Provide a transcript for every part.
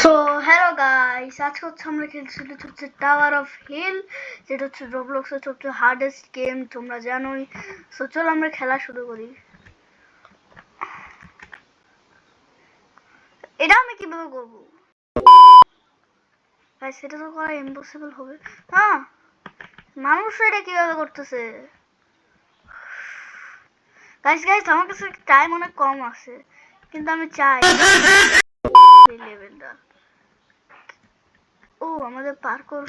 So hello guys, আজকে আমরা খেলছি হচ্ছে টাওয়ার অফ হিল, যেটা হচ্ছে রোবলক্সের সবচেয়ে হার্ডেস্ট গেম, তোমরা জানোই। সো চলো আমরা খেলা শুরু করি। এটা আমি কিভাবে করবো গাইস? এটা তো করা ইম্পসিবল হবে। হ্যাঁ, মানুষ এটা কিভাবে করতেছে? গাইস গাইস আমার কাছে টাইম অনেক কম আছে, কিন্তু আমি চাই এই লেভেলটা। ও আমাদের পার্কর,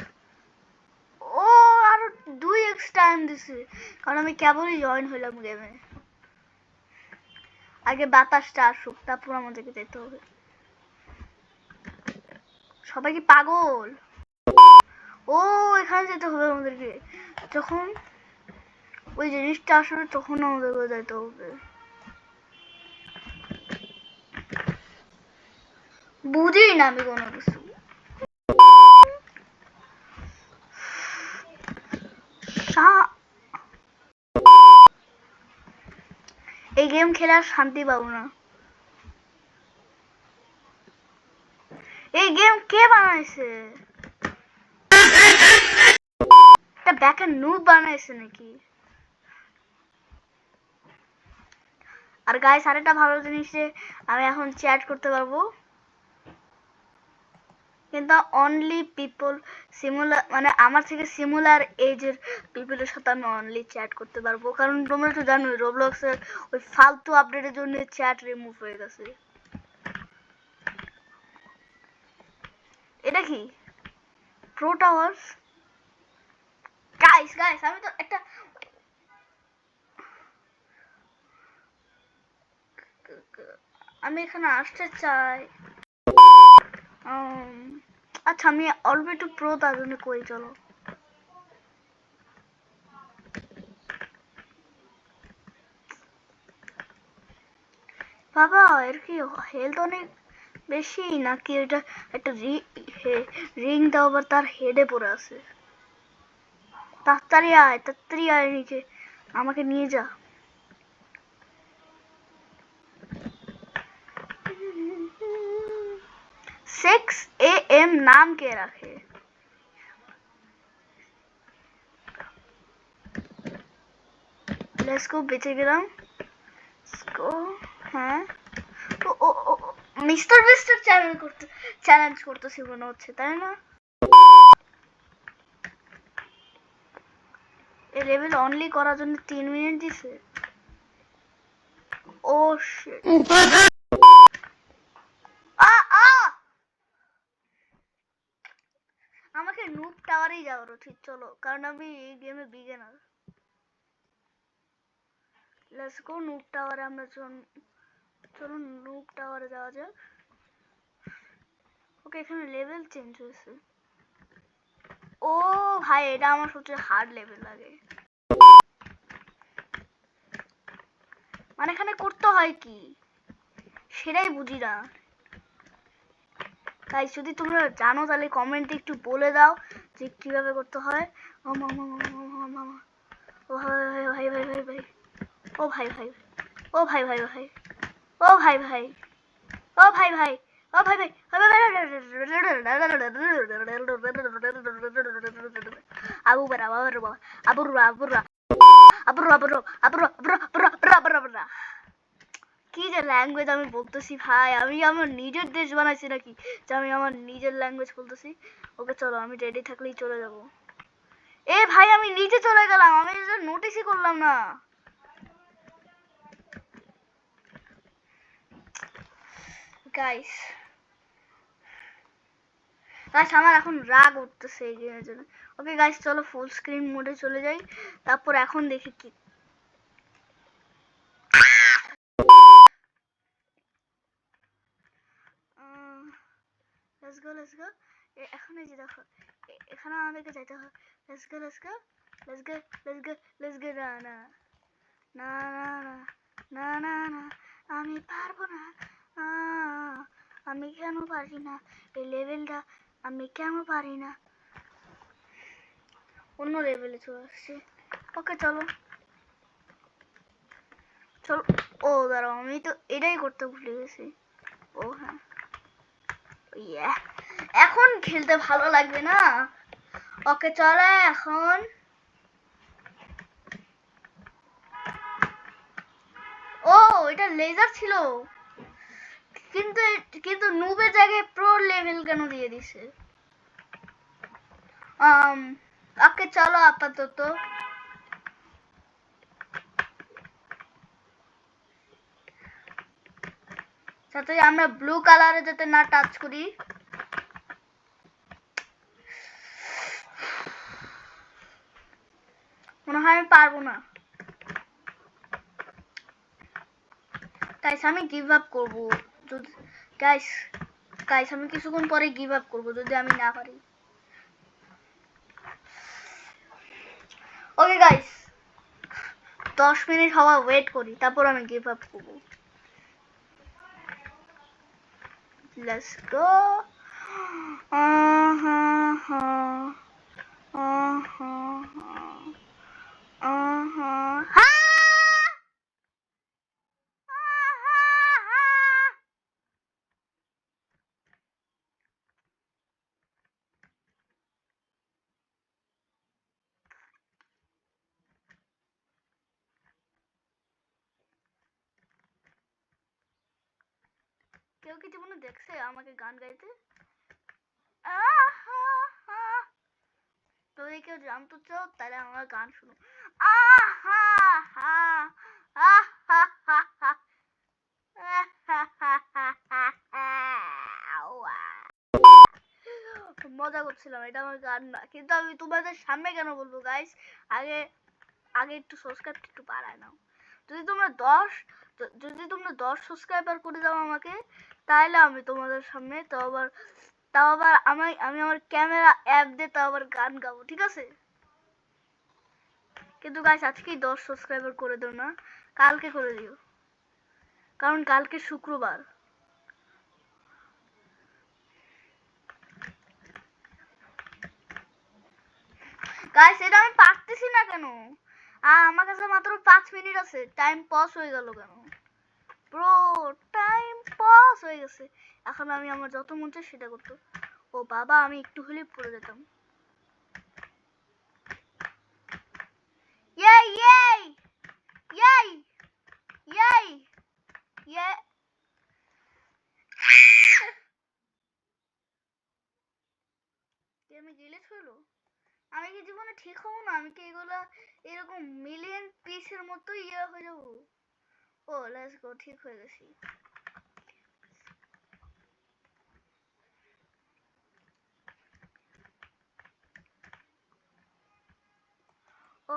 ও আরো 2x টাইম দিছে, কারণ আমি কেবলই জয়েন হইলাম গেমে। আগে বাতাসটা আসুক, তারপর আমাদেরকে যেতে হবে। সবাই কি পাগল? ও এখানে যেতে হবে আমাদেরকে, যখন ওই জিনিসটা আসবে তখন আমাদেরকে যেতে হবে। বুঝি না আমি কোনো কিছু। এই গেম খেলে আর শান্তি পাবো না। এই গেম কে বানাইছে? এটা ব্যাকের নুব বানাইছে নাকি? আর গাইস আরেকটা ভালো জিনিস যে আমি এখন চ্যাট করতে পারবো, কিন্তু অনলি পিপল সিমিলার, মানে আমার থেকে সিমিলার এজের পিপলের সাথে আমি অনলি চ্যাট করতে পারবো, কারণ তোমরা তো জানোই রোবলক্সের ওই ফালতু আপডেটের জন্য চ্যাট রিমুভ হয়ে গেছে। এটা কি প্রো টাওয়ার্স? গাইস গাইস আমি তো একটা, আমি এখানে আসতে চাই। আচ্ছা আমি অল্প একটু প্রো, তার জন্য কই চলো। বাবা এর কি হেলথ অনেক বেশি নাকি? এটা একটা রিং দাও, আবার তার হেডে পড়ে আছে। তাড়াতাড়ি আয়, তাড়াতাড়ি আয় নিচে, আমাকে নিয়ে যা। 6 AM নাম কে রাখে? লেটস গো, বেঁচে গেলাম। হ্যাঁ, ও মিস্টার বিস্টার চ্যালেঞ্জ করতেছি মনে হচ্ছে, তাই না? এই লেভেল অনলি করার জন্য 3 মিনিট দিছে। ও শিট, আমাকে নুব টাওয়ারেই যাওয়ার উচিত, চলো, কারণ আমি এই গেমে বিগিনার। লেটস গো নুব টাওয়ারে, আমরা চলো নুব টাওয়ারে যাওয়া যাক। ওকে, এখানে লেভেল চেঞ্জ হয়েছে। ও ভাই, এটা আমার সবচেয়ে হার্ড লেভেল লাগে। মানে এখানে করতে হয় কি সেটাই বুঝি না। তাই যদি তোমরা জানো তাহলে কমেন্টে একটু বলে দাও যে কিভাবে করতে হয়। ও মামা মামা, ও ভাই ভাই ভাই ভাই, ও ভাই ভাই, ও ভাই ভাই ভাই, ও ভাই ভাই, ও ভাই ভাই, ও ভাই ভাই, আবু বারা বাবা, আবুরা আবুরা আবুরা আবুরা আবুরা আবুরা আবুরা। কি যে ল্যাঙ্গুয়েজ আমি বলতেছি ভাই, আমি আমার নিজের দেশ বানাইছি নাকি যে আমি আমার নিজের ল্যাঙ্গুয়েজ বলতেছি? ওকে চলো, আমি রেডি থাকলেই চলে যাব। এ ভাই আমি নিচে চলে গেলাম, আমি নোটিসই করলাম না। গাইস গাইস আমার এখন রাগ উঠতেছে এই গেমের জন্য। ওকে গাইস চলো ফুল স্ক্রিন মোডে চলে যাই, তারপর এখন দেখি কি। লেটস গো লেটস গো, এখন এই যে দেখো এখানে আমাদেরকে যাইতে হবে। Let's go let's go let's go let's go let's go. না না না না না না, আমি পারবো না। আমি কেন পারি না এই লেভেলটা? আমি কেন পারি না? অন্য লেভেলে চলে আসছি। ওকে চলো চলো। ও দাঁড়াও, আমি তো এটাই করতে ভুলে গেছি। ও হ্যাঁ, ইয়ে, এখন খেলতে ভালো লাগবে না। ওকে চলে এখন। ও এটা লেজার ছিল, কিন্তু কিন্তু নুবের জায়গায় প্রো লেভেল কেন দিয়ে দিছে? ওকে চলো আপাতত। যাতে আমরা ব্লু কালারে যাতে না টাচ করি। মনে হয় আমি পারবো না। গাইস আমি গিভ আপ করবো। গাইস গাইস আমি কিছুক্ষণ পরে গিভ আপ করবো যদি আমি না পারি। ওকে গাইস 10 মিনিট হওয়া ওয়েট করি, তারপর আমি গিভ আপ করবো। Let's go. কেউ কি জীবনে দেখছে আমাকে গান গাইতে? যদি কেউ জানতে চাও তাহলে আমার গান শুনো। মজা করছিলাম, এটা আমার গান না, কিন্তু আমি তোমাদের সামনে কেন বলবো গাইস? আগে আগে একটু সাবস্ক্রাইব একটু বাড়ায় নাও। যদি তোমরা 10 সাবস্ক্রাইবার করে দাও আমাকে, তাহলে আমি তোমাদের সামনে তাও আবার আমি আমার ক্যামেরা অ্যাপ দিয়ে তাও আবার গান গাবো, ঠিক আছে? কিন্তু গাইস আজকেই 10 সাবস্ক্রাইবার করে দাও না, কালকে করে দিও, কারণ কালকে শুক্রবার। গাইস এটা আমি পারতেছি না কেন? আমার কাছে মাত্র 5 মিনিট আছে, টাইম পজ হয়ে গেল কেন? ব্রো টাইম পজ হয়ে গেছে। এখন আমি আমার যত মন চায় সেটা করতে। ও বাবা আমি একটু হলেই পড়ে যেতাম। Yay! Yay! Yay! Yay! Yay! আমি গেলে হলো, আমি কি জীবনে ঠিক হবো না? আমি কি এগুলা এরকম মিলিয়ন পিসের মতো ইয়ে হয়ে যাবো? ও লেটস গো, ঠিক হয়ে গেছি। Oh,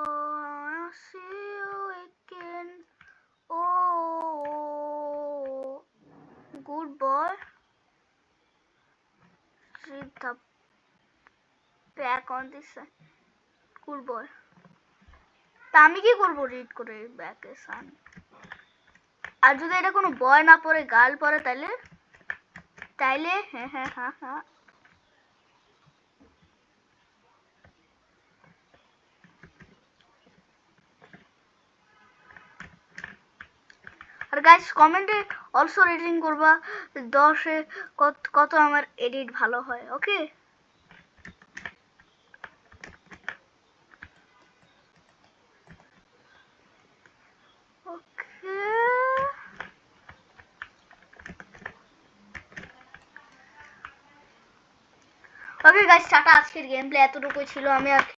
I'll see you again. Oh, good boy. Read the back on this side. Good boy. তা আমি কি করবো রিড করে ব্যাকে সান? আর যদি এটা কোনো বয় না পড়ে গার্ল পড়ে তাহলে তাইলে হ্যাঁ হ্যাঁ হ্যাঁ হ্যাঁ। আর গাইস কমেন্টে অলসো রেটিং করবা 10-এ কত আমার এডিট ভালো হয়, ওকে? ওকে গাইস টাটা, আজকের গেম প্লে এতটুকুই ছিল। আমি আর